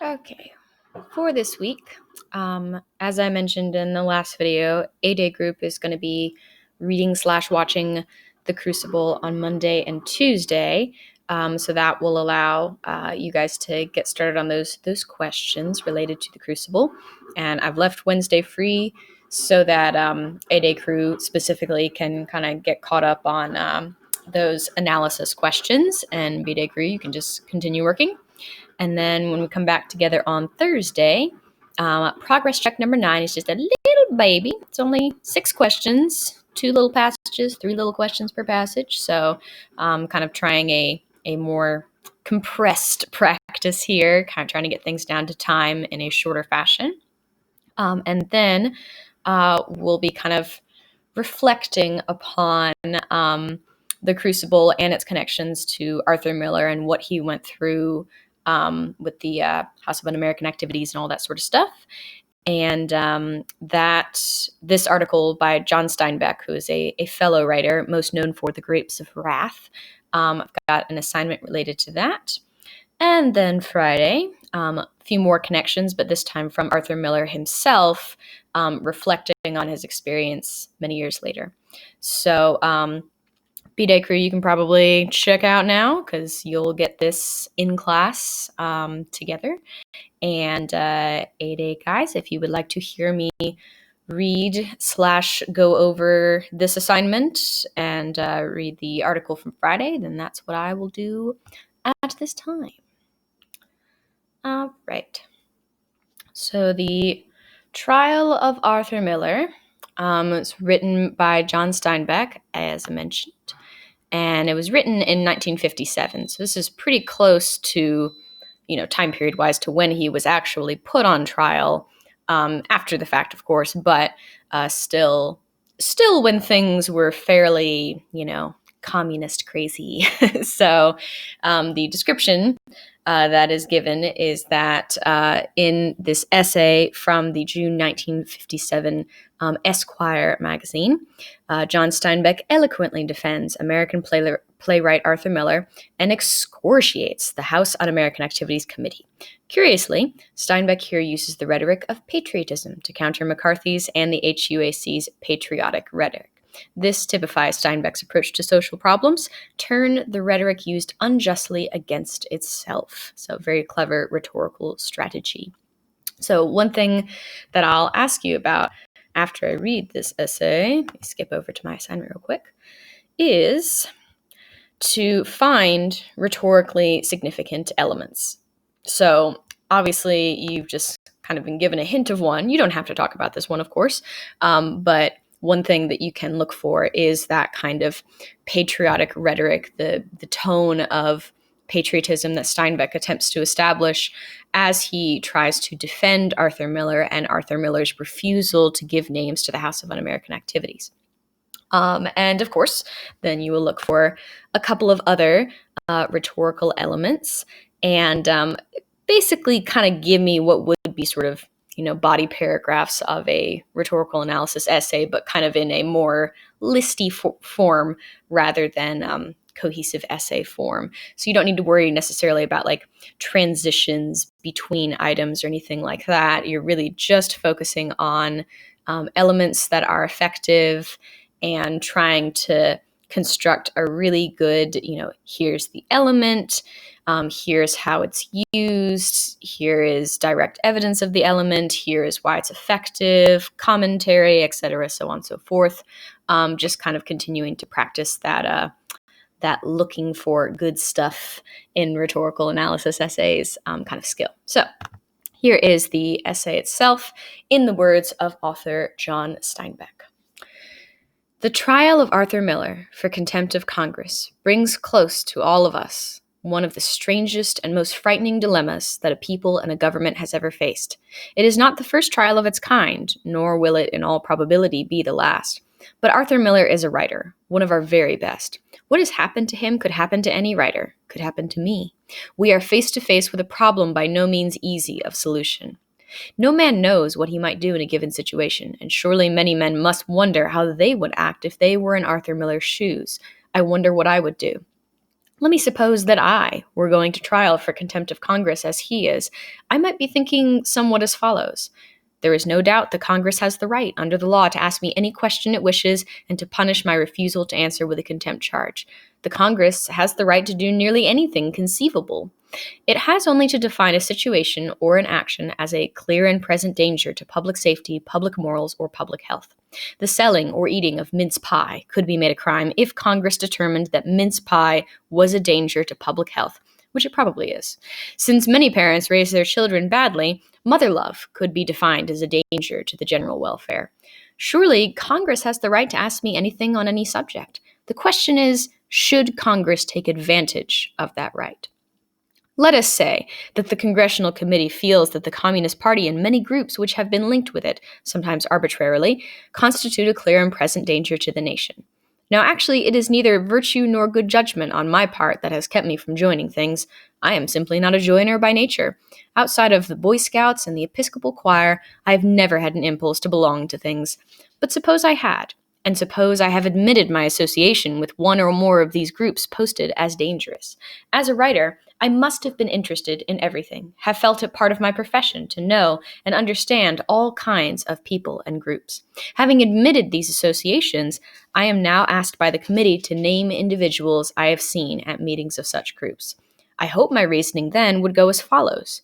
Okay, for this week, as I mentioned in the last video, A-Day group is going to be reading/watching The Crucible on Monday and Tuesday. So that will allow you guys to get started on those questions related to The Crucible. And I've left Wednesday free so that A-Day crew specifically can kind of get caught up on those analysis questions, and B-Day crew, you can just continue working. And then when we come back together on Thursday, progress check number 9 is just a little baby. It's only 6 questions, 2 little passages, 3 little questions per passage. So kind of trying a more compressed practice here, kind of trying to get things down to time in a shorter fashion. And then we'll be kind of reflecting upon the Crucible and its connections to Arthur Miller and what he went through with the House of Un-American Activities and all that sort of stuff. And that this article by John Steinbeck, who is a fellow writer, most known for The Grapes of Wrath, I've got an assignment related to that. And then Friday, a few more connections, but this time from Arthur Miller himself, reflecting on his experience many years later. So B-Day crew, you can probably check out now because you'll get this in class together. And A-Day guys, if you would like to hear me read/go over this assignment and read the article from Friday, then that's what I will do at this time. All right. So the Trial of Arthur Miller was written by John Steinbeck, as I mentioned, and it was written in 1957. So this is pretty close to, time period wise to when he was actually put on trial, after the fact, of course, but still when things were fairly, communist crazy. So the description that is given is that in this essay from the June 1957 Esquire magazine, John Steinbeck eloquently defends American playwright Arthur Miller and excoriates the House Un-American Activities Committee. Curiously, Steinbeck here uses the rhetoric of patriotism to counter McCarthy's and the HUAC's patriotic rhetoric. This typifies Steinbeck's approach to social problems, turn the rhetoric used unjustly against itself. So very clever rhetorical strategy. So one thing that I'll ask you about after I read this essay, let me skip over to my assignment real quick, is to find rhetorically significant elements. So obviously you've just kind of been given a hint of one. You don't have to talk about this one, of course, but one thing that you can look for is that kind of patriotic rhetoric, the tone of patriotism that Steinbeck attempts to establish as he tries to defend Arthur Miller and Arthur Miller's refusal to give names to the House of Un-American Activities. And of course, then you will look for a couple of other rhetorical elements and basically kind of give me what would be sort of body paragraphs of a rhetorical analysis essay, but kind of in a more listy form rather than cohesive essay form. So you don't need to worry necessarily about like transitions between items or anything like that. You're really just focusing on elements that are effective and trying to construct a really good, here's the element, here's how it's used, here is direct evidence of the element, here is why it's effective, commentary, etc., so on and so forth. Just kind of continuing to practice that looking for good stuff in rhetorical analysis essays kind of skill. So here is the essay itself in the words of author John Steinbeck. The trial of Arthur Miller for contempt of Congress brings close to all of us one of the strangest and most frightening dilemmas that a people and a government has ever faced. It is not the first trial of its kind, nor will it in all probability be the last. But Arthur Miller is a writer, one of our very best. What has happened to him could happen to any writer, could happen to me. We are face to face with a problem by no means easy of solution. No man knows what he might do in a given situation, and surely many men must wonder how they would act if they were in Arthur Miller's shoes. I wonder what I would do. Let me suppose that I were going to trial for contempt of Congress as he is. I might be thinking somewhat as follows. There is no doubt that Congress has the right, under the law, to ask me any question it wishes and to punish my refusal to answer with a contempt charge. The Congress has the right to do nearly anything conceivable. It has only to define a situation or an action as a clear and present danger to public safety, public morals, or public health. The selling or eating of mince pie could be made a crime if Congress determined that mince pie was a danger to public health, which it probably is. Since many parents raise their children badly, mother love could be defined as a danger to the general welfare. Surely, Congress has the right to ask me anything on any subject. The question is, should Congress take advantage of that right? Let us say that the Congressional Committee feels that the Communist Party and many groups which have been linked with it, sometimes arbitrarily, constitute a clear and present danger to the nation. Now, actually, it is neither virtue nor good judgment on my part that has kept me from joining things. I am simply not a joiner by nature. Outside of the Boy Scouts and the Episcopal choir, I have never had an impulse to belong to things. But suppose I had, and suppose I have admitted my association with one or more of these groups posted as dangerous. As a writer, I must have been interested in everything, have felt it part of my profession to know and understand all kinds of people and groups. Having admitted these associations, I am now asked by the committee to name individuals I have seen at meetings of such groups. I hope my reasoning then would go as follows.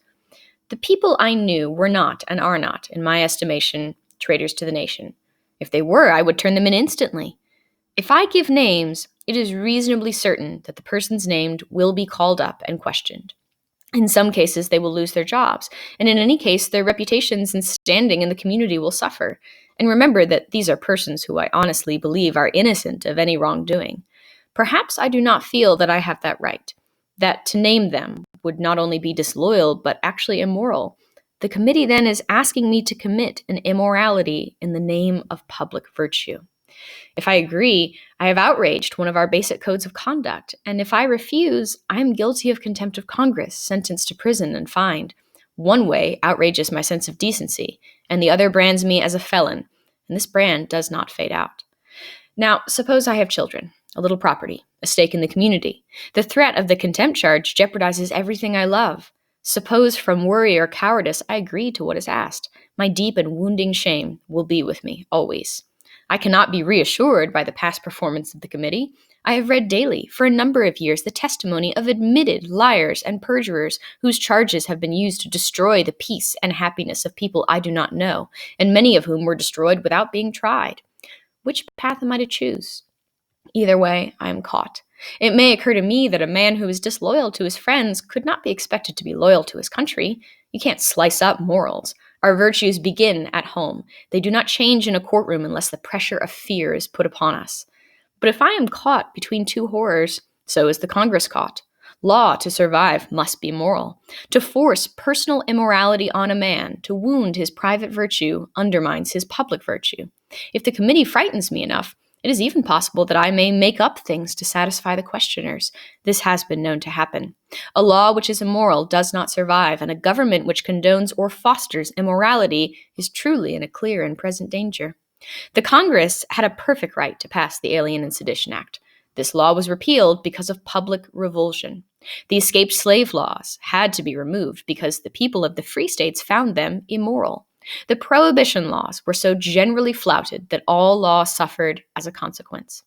The people I knew were not, and are not, in my estimation, traitors to the nation. If they were, I would turn them in instantly. If I give names, it is reasonably certain that the persons named will be called up and questioned. In some cases, they will lose their jobs, and in any case, their reputations and standing in the community will suffer. And remember that these are persons who I honestly believe are innocent of any wrongdoing. Perhaps I do not feel that I have that right, that to name them would not only be disloyal, but actually immoral. The committee then is asking me to commit an immorality in the name of public virtue. If I agree, I have outraged one of our basic codes of conduct, and if I refuse, I am guilty of contempt of Congress, sentenced to prison and fined. One way outrages my sense of decency, and the other brands me as a felon, and this brand does not fade out. Now, suppose I have children, a little property, a stake in the community. The threat of the contempt charge jeopardizes everything I love. Suppose from worry or cowardice I agree to what is asked. My deep and wounding shame will be with me always. I cannot be reassured by the past performance of the committee. I have read daily, for a number of years, the testimony of admitted liars and perjurers whose charges have been used to destroy the peace and happiness of people I do not know, and many of whom were destroyed without being tried. Which path am I to choose? Either way, I am caught. It may occur to me that a man who is disloyal to his friends could not be expected to be loyal to his country. You can't slice up morals. Our virtues begin at home. They do not change in a courtroom unless the pressure of fear is put upon us. But if I am caught between two horrors, so is the Congress caught. Law, to survive, must be moral. To force personal immorality on a man, to wound his private virtue, undermines his public virtue. If the committee frightens me enough, it is even possible that I may make up things to satisfy the questioners. This has been known to happen. A law which is immoral does not survive, and a government which condones or fosters immorality is truly in a clear and present danger. The Congress had a perfect right to pass the Alien and Sedition Act. This law was repealed because of public revulsion. The escaped slave laws had to be removed because the people of the free states found them immoral. The prohibition laws were so generally flouted that all law suffered as a consequence.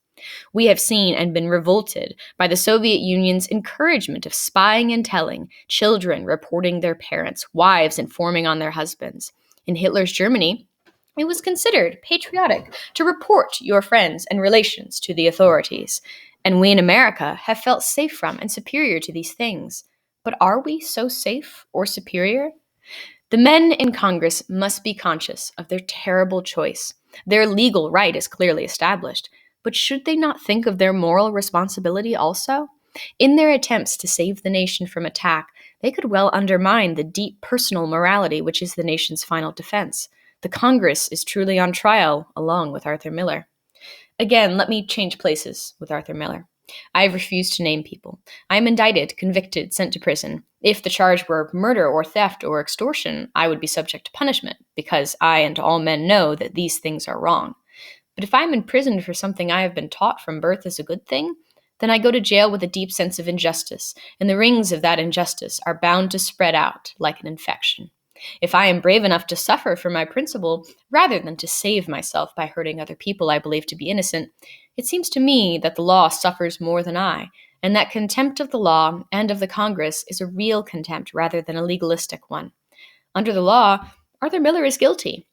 We have seen and been revolted by the Soviet Union's encouragement of spying and telling, children reporting their parents, wives informing on their husbands. In Hitler's Germany, it was considered patriotic to report your friends and relations to the authorities, and we in America have felt safe from and superior to these things. But are we so safe or superior? The men in Congress must be conscious of their terrible choice. Their legal right is clearly established, but should they not think of their moral responsibility also? In their attempts to save the nation from attack, they could well undermine the deep personal morality which is the nation's final defense. The Congress is truly on trial, along with Arthur Miller. Again, let me change places with Arthur Miller. I have refused to name people. I am indicted, convicted, sent to prison. If the charge were murder or theft or extortion, I would be subject to punishment, because I and all men know that these things are wrong. But if I am imprisoned for something I have been taught from birth is a good thing, then I go to jail with a deep sense of injustice, and the rings of that injustice are bound to spread out like an infection. If I am brave enough to suffer for my principle, rather than to save myself by hurting other people I believe to be innocent, it seems to me that the law suffers more than I, and that contempt of the law and of the Congress is a real contempt rather than a legalistic one. Under the law, Arthur Miller is guilty,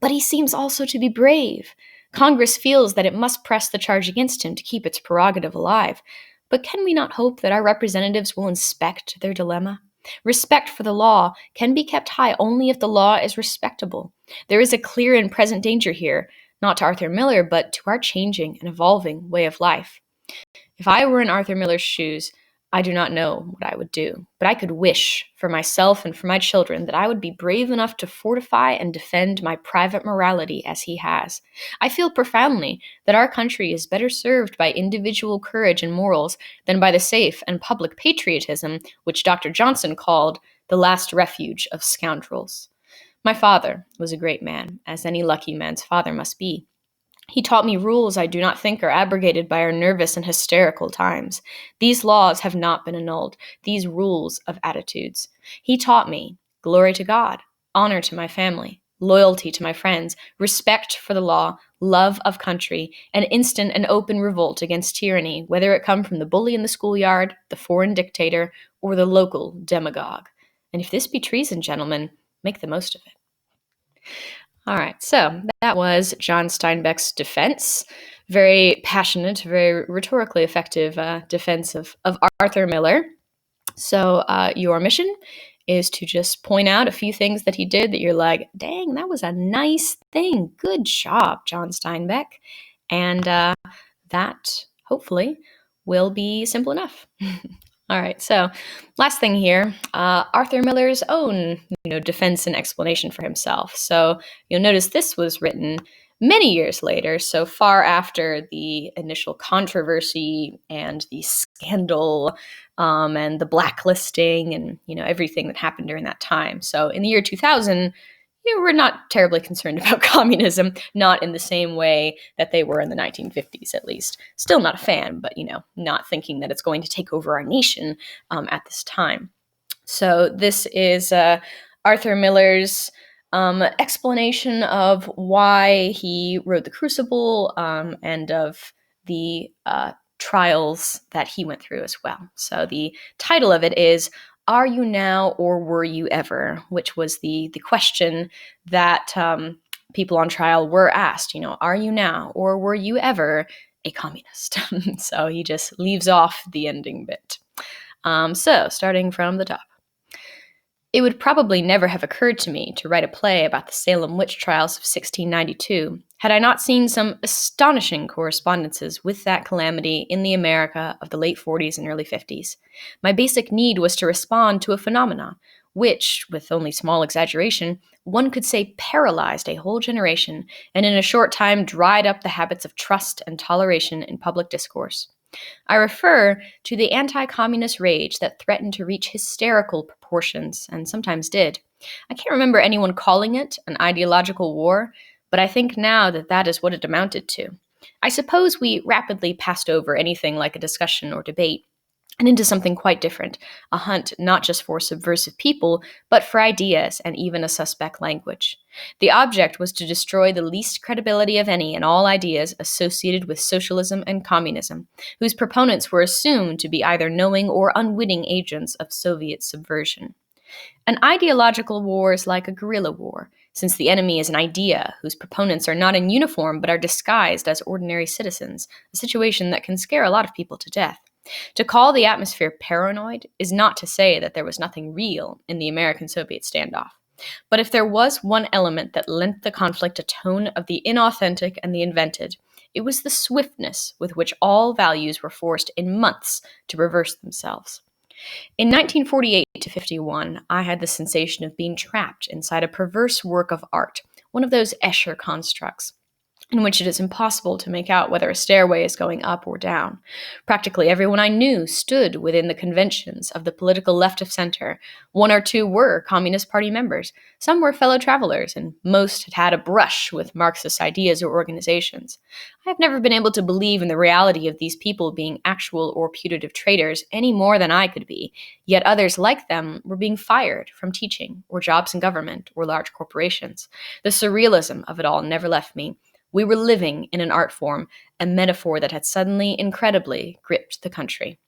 but he seems also to be brave. Congress feels that it must press the charge against him to keep its prerogative alive. But can we not hope that our representatives will inspect their dilemma? Respect for the law can be kept high only if the law is respectable. There is a clear and present danger here, not to Arthur Miller, but to our changing and evolving way of life. If I were in Arthur Miller's shoes, I do not know what I would do, but I could wish for myself and for my children that I would be brave enough to fortify and defend my private morality as he has. I feel profoundly that our country is better served by individual courage and morals than by the safe and public patriotism which Dr. Johnson called the last refuge of scoundrels. My father was a great man, as any lucky man's father must be. He taught me rules I do not think are abrogated by our nervous and hysterical times. These laws have not been annulled, these rules of attitudes. He taught me glory to God, honor to my family, loyalty to my friends, respect for the law, love of country, and instant and open revolt against tyranny, whether it come from the bully in the schoolyard, the foreign dictator, or the local demagogue. And if this be treason, gentlemen, make the most of it. All right, so that was John Steinbeck's defense. Very passionate, very rhetorically effective defense of Arthur Miller. So your mission is to just point out a few things that he did that you're like, dang, that was a nice thing. Good job, John Steinbeck. And that, hopefully, will be simple enough. All right, so last thing here, Arthur Miller's own, defense and explanation for himself. So you'll notice this was written many years later, so far after the initial controversy and the scandal and the blacklisting and everything that happened during that time. So in the year 2000, we're not terribly concerned about communism, not in the same way that they were in the 1950s, at least. Still not a fan, but, not thinking that it's going to take over our nation at this time. So this is Arthur Miller's explanation of why he wrote The Crucible and of the trials that he went through as well. So the title of it is Are You Now or Were You Ever? Which was the question that people on trial were asked, are you now or were you ever a communist? So he just leaves off the ending bit. So starting from the top. It would probably never have occurred to me to write a play about the Salem witch trials of 1692 had I not seen some astonishing correspondences with that calamity in the America of the late 40s and early 50s. My basic need was to respond to a phenomenon which, with only small exaggeration, one could say paralyzed a whole generation and in a short time dried up the habits of trust and toleration in public discourse. I refer to the anti-communist rage that threatened to reach hysterical proportions, and sometimes did. I can't remember anyone calling it an ideological war, but I think now that that is what it amounted to. I suppose we rapidly passed over anything like a discussion or debate, and into something quite different, a hunt not just for subversive people, but for ideas and even a suspect language. The object was to destroy the least credibility of any and all ideas associated with socialism and communism, whose proponents were assumed to be either knowing or unwitting agents of Soviet subversion. An ideological war is like a guerrilla war, since the enemy is an idea whose proponents are not in uniform but are disguised as ordinary citizens, a situation that can scare a lot of people to death. To call the atmosphere paranoid is not to say that there was nothing real in the American-Soviet standoff. But if there was one element that lent the conflict a tone of the inauthentic and the invented, it was the swiftness with which all values were forced in months to reverse themselves. In 1948 to 51, I had the sensation of being trapped inside a perverse work of art, one of those Escher constructs. in which it is impossible to make out whether a stairway is going up or down. Practically everyone I knew stood within the conventions of the political left of center. One or two were Communist Party members, some were fellow travelers, and most had had a brush with Marxist ideas or organizations. I have never been able to believe in the reality of these people being actual or putative traitors any more than I could be, yet others like them were being fired from teaching, or jobs in government, or large corporations. The surrealism of it all never left me. We were living in an art form, a metaphor that had suddenly, incredibly, gripped the country.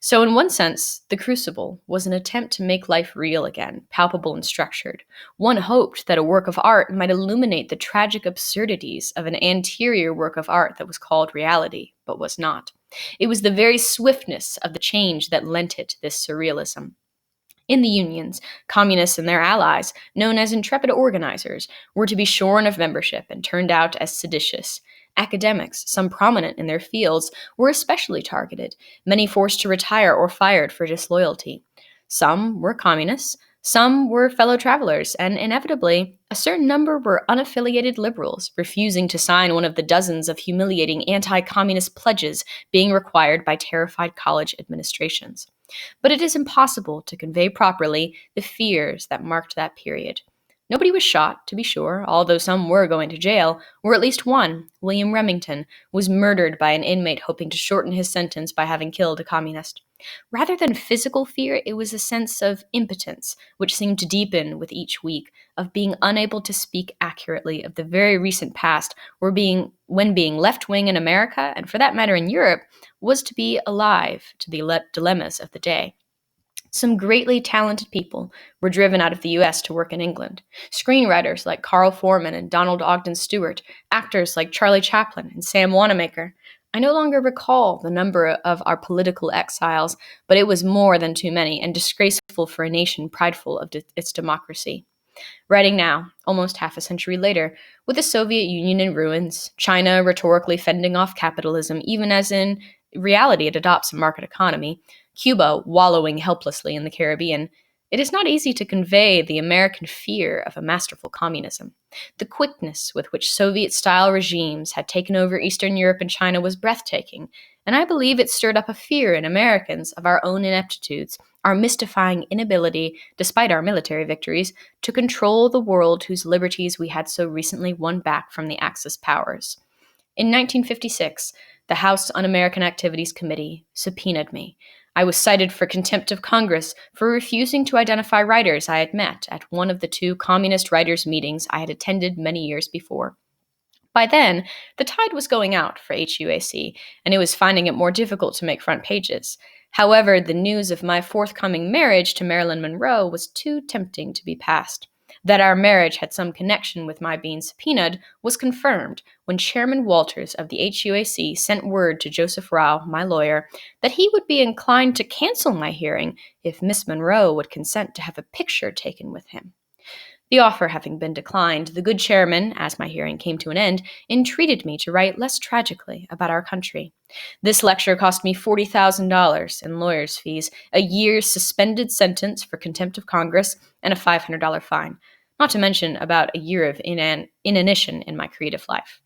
So, in one sense, The Crucible was an attempt to make life real again, palpable and structured. One hoped that a work of art might illuminate the tragic absurdities of an anterior work of art that was called reality, but was not. It was the very swiftness of the change that lent it this surrealism. In the unions, communists and their allies, known as intrepid organizers, were to be shorn of membership and turned out as seditious. Academics, some prominent in their fields, were especially targeted, many forced to retire or fired for disloyalty. Some were communists, some were fellow travelers, and inevitably, a certain number were unaffiliated liberals, refusing to sign one of the dozens of humiliating anti communist pledges being required by terrified college administrations. But it is impossible to convey properly the fears that marked that period. Nobody was shot, to be sure, although some were going to jail, or at least one, William Remington, was murdered by an inmate hoping to shorten his sentence by having killed a communist. Rather than physical fear, it was a sense of impotence, which seemed to deepen with each week, of being unable to speak accurately of the very recent past, when being left-wing in America, and for that matter in Europe, was to be alive to the dilemmas of the day. Some greatly talented people were driven out of the US to work in England. Screenwriters like Carl Foreman and Donald Ogden Stewart, actors like Charlie Chaplin and Sam Wanamaker. I no longer recall the number of our political exiles, but it was more than too many and disgraceful for a nation prideful of its democracy. Writing now, almost half a century later, with the Soviet Union in ruins, China rhetorically fending off capitalism, even as in reality it adopts a market economy, Cuba wallowing helplessly in the Caribbean, it is not easy to convey the American fear of a masterful communism. The quickness with which Soviet-style regimes had taken over Eastern Europe and China was breathtaking, and I believe it stirred up a fear in Americans of our own ineptitudes, our mystifying inability, despite our military victories, to control the world whose liberties we had so recently won back from the Axis powers. In 1956, the House Un-American Activities Committee subpoenaed me. I was cited for contempt of Congress for refusing to identify writers I had met at one of the two communist writers' meetings I had attended many years before. By then, the tide was going out for HUAC, and it was finding it more difficult to make front pages. However, the news of my forthcoming marriage to Marilyn Monroe was too tempting to be passed. That our marriage had some connection with my being subpoenaed was confirmed when Chairman Walters of the HUAC sent word to Joseph Rao, my lawyer, that he would be inclined to cancel my hearing if Miss Monroe would consent to have a picture taken with him. The offer having been declined, the good chairman, as my hearing came to an end, entreated me to write less tragically about our country. This lecture cost me $40,000 in lawyer's fees, a year's suspended sentence for contempt of Congress, and a $500 fine, not to mention about a year of inanition in my creative life.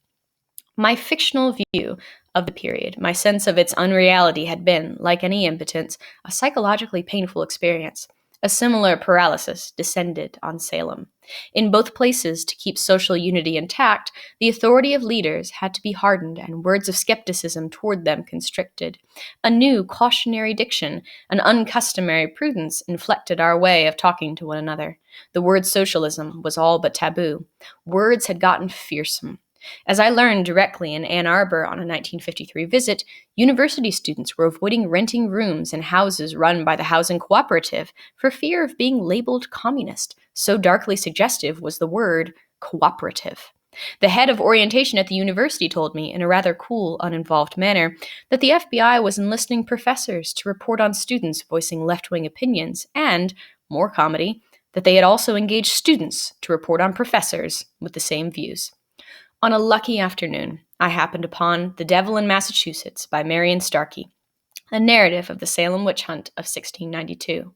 My fictional view of the period, my sense of its unreality had been, like any impotence, a psychologically painful experience. A similar paralysis descended on Salem. In both places, to keep social unity intact, the authority of leaders had to be hardened and words of skepticism toward them constricted. A new cautionary diction, an uncustomary prudence inflected our way of talking to one another. The word socialism was all but taboo. Words had gotten fearsome. As I learned directly in Ann Arbor on a 1953 visit, university students were avoiding renting rooms in houses run by the housing cooperative for fear of being labeled communist. So darkly suggestive was the word cooperative. The head of orientation at the university told me, in a rather cool, uninvolved manner, that the FBI was enlisting professors to report on students voicing left-wing opinions, and, more comedy, that they had also engaged students to report on professors with the same views. On a lucky afternoon, I happened upon The Devil in Massachusetts by Marion Starkey, a narrative of the Salem witch hunt of 1692.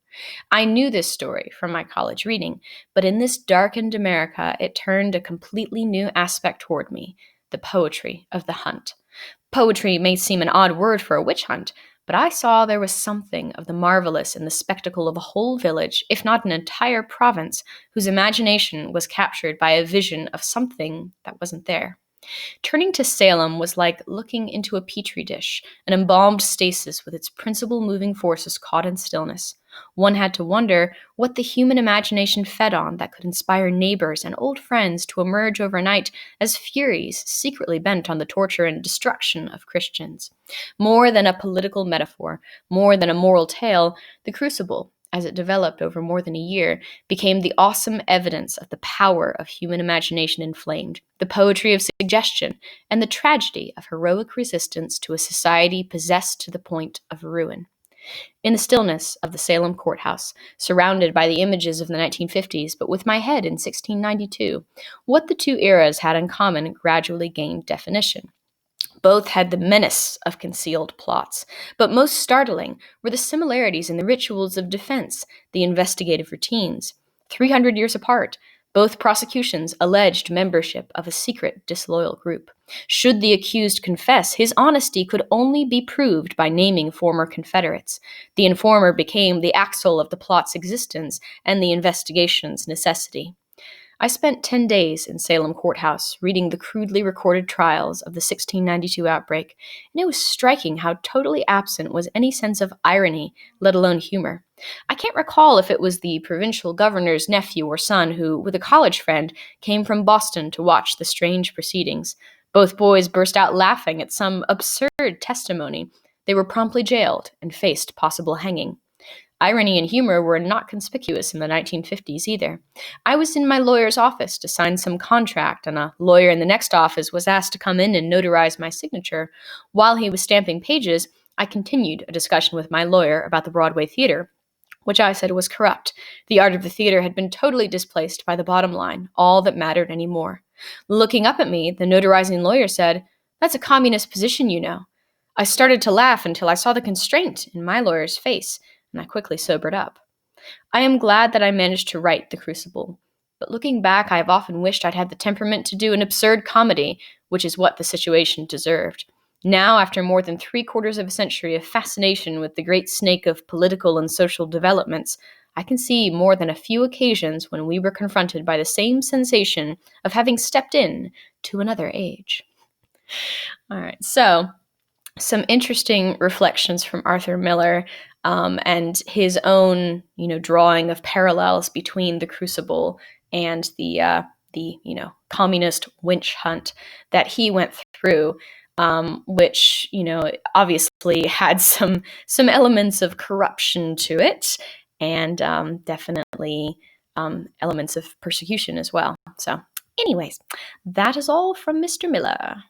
I knew this story from my college reading, but in this darkened America, it turned a completely new aspect toward me. the poetry of the hunt. Poetry may seem an odd word for a witch hunt, but I saw there was something of the marvelous in the spectacle of a whole village, if not an entire province, whose imagination was captured by a vision of something that wasn't there. Turning to Salem was like looking into a petri dish, an embalmed stasis with its principal moving forces caught in stillness. One had to wonder what the human imagination fed on that could inspire neighbors and old friends to emerge overnight as furies secretly bent on the torture and destruction of Christians. More than a political metaphor, more than a moral tale, the crucible, as it developed over more than a year, became the awesome evidence of the power of human imagination inflamed, the poetry of suggestion, and the tragedy of heroic resistance to a society possessed to the point of ruin. In the stillness of the Salem courthouse, surrounded by the images of the 1950s, but with my head in 1692, what the two eras had in common gradually gained definition. Both had the menace of concealed plots, but most startling were the similarities in the rituals of defense, the investigative routines. 300 years apart, both prosecutions alleged membership of a secret disloyal group. Should the accused confess, his honesty could only be proved by naming former Confederates. The informer became the axle of the plot's existence and the investigation's necessity. I spent 10 days in Salem Courthouse reading the crudely recorded trials of the 1692 outbreak, and it was striking how totally absent was any sense of irony, let alone humor. I can't recall if it was the provincial governor's nephew or son who, with a college friend, came from Boston to watch the strange proceedings. Both boys burst out laughing at some absurd testimony. They were promptly jailed and faced possible hanging. Irony and humor were not conspicuous in the 1950s either. I was in my lawyer's office to sign some contract, and a lawyer in the next office was asked to come in and notarize my signature. While he was stamping pages, I continued a discussion with my lawyer about the Broadway theater, which I said was corrupt. The art of the theater had been totally displaced by the bottom line, all that mattered anymore. Looking up at me, the notarizing lawyer said, "That's a communist position, you know." I started to laugh until I saw the constraint in my lawyer's face, and I quickly sobered up. I am glad that I managed to write The Crucible, but looking back, I have often wished I'd had the temperament to do an absurd comedy, which is what the situation deserved. Now, after more than 3/4 of a century of fascination with the great snake of political and social developments, I can see more than a few occasions when we were confronted by the same sensation of having stepped in to another age. All right, so some interesting reflections from Arthur Miller, and his own, drawing of parallels between the Crucible and the communist witch hunt that he went through, which obviously had some elements of corruption to it, and definitely elements of persecution as well. So, anyways, that is all from Mr. Miller.